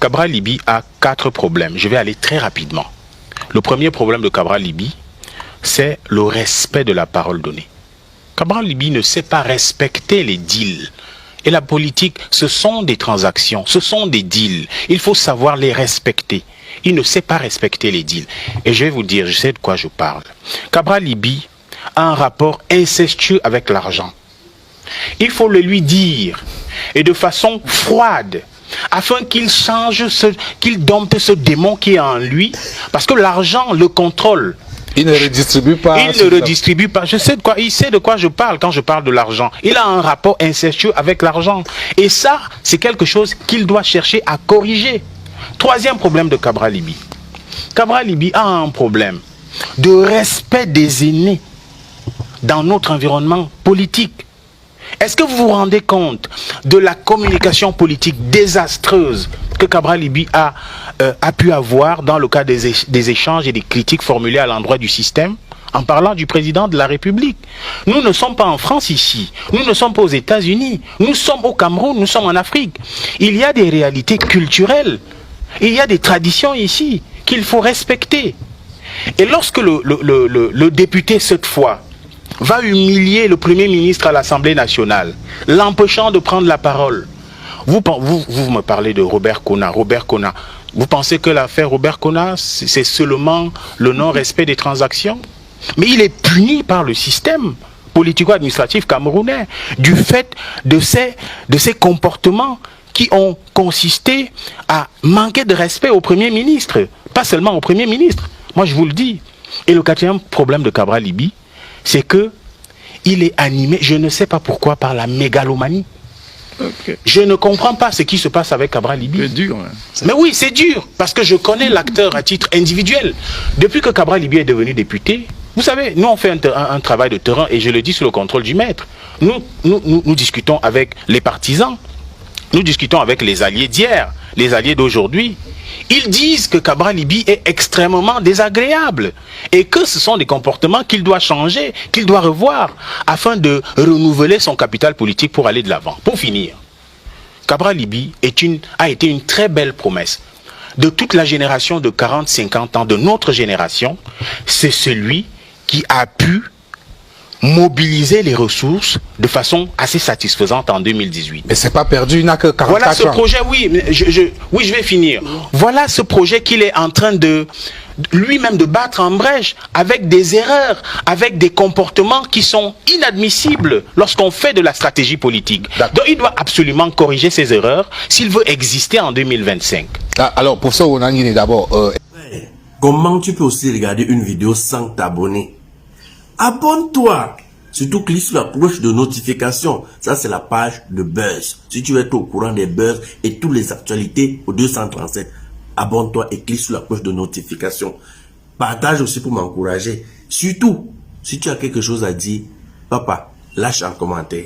Cabral Libye a 4 problèmes. Je vais aller très rapidement. Le premier problème de Cabral Libye, c'est le respect de la parole donnée. Cabral Libye ne sait pas respecter les deals. Et la politique, ce sont des transactions, ce sont des deals. Il faut savoir les respecter. Il ne sait pas respecter les deals. Et je vais vous dire, je sais de quoi je parle. Cabral Libye a un rapport incestueux avec l'argent. Il faut le lui dire, et de façon froide, afin qu'il change, qu'il dompte ce démon qui est en lui, parce que l'argent le contrôle. Il ne redistribue pas. Il ne redistribue pas. Je sais de quoi, il sait de quoi je parle quand je parle de l'argent. Il a un rapport incestueux avec l'argent. Et ça, c'est quelque chose qu'il doit chercher à corriger. Troisième problème de Cabral Libye. Cabral Libye a un problème de respect des aînés dans notre environnement politique. Est-ce que vous vous rendez compte de la communication politique désastreuse que Cabral Libye a pu avoir dans le cadre des échanges et des critiques formulées à l'endroit du système en parlant du président de la République? Nous ne sommes pas en France ici, nous ne sommes pas aux États-Unis, nous sommes au Cameroun, nous sommes en Afrique. Il y a des réalités culturelles, il y a des traditions ici qu'il faut respecter. Et lorsque le député cette fois va humilier le Premier ministre à l'Assemblée nationale, l'empêchant de prendre la parole. Vous me parlez de Robert Kona. Robert Kona, vous pensez que l'affaire Robert Kona, c'est seulement le non-respect des transactions? Mais il est puni par le système politico-administratif camerounais du fait de ces comportements qui ont consisté à manquer de respect au Premier ministre. Pas seulement au Premier ministre. Moi, je vous le dis. Et le quatrième problème de Cabral Libye, c'est que il est animé, je ne sais pas pourquoi, par la mégalomanie. Okay. Je ne comprends pas ce qui se passe avec Cabral Libye. C'est dur. Hein. Mais oui, c'est dur, parce que je connais l'acteur à titre individuel. Depuis que Cabral Libye est devenu député, vous savez, nous on fait un travail de terrain, et je le dis sous le contrôle du maître. Nous discutons avec les partisans, nous discutons avec les alliés d'hier, les alliés d'aujourd'hui. Ils disent que Cabral Libye est extrêmement désagréable et que ce sont des comportements qu'il doit changer, qu'il doit revoir afin de renouveler son capital politique pour aller de l'avant. Pour finir, Cabral Libye a été une très belle promesse de toute la génération de 40-50 ans, de notre génération. C'est celui qui a pu mobiliser les ressources de façon assez satisfaisante en 2018. Mais c'est pas perdu, il n'a que 44 ans. Voilà ce projet, oui, mais je vais finir. Voilà ce projet qu'il est en train de lui-même de battre en brèche avec des erreurs, avec des comportements qui sont inadmissibles lorsqu'on fait de la stratégie politique. Donc il doit absolument corriger ses erreurs s'il veut exister en 2025. Alors pour ça, on a dit d'abord... Comment tu peux aussi regarder une vidéo sans t'abonner? Abonne-toi. Surtout clique sur la cloche de notification. Ça, c'est la page de Buzz. Si tu veux être au courant des buzz et toutes les actualités au 237, abonne-toi et clique sur la cloche de notification. Partage aussi pour m'encourager. Surtout, si tu as quelque chose à dire, papa, lâche un commentaire.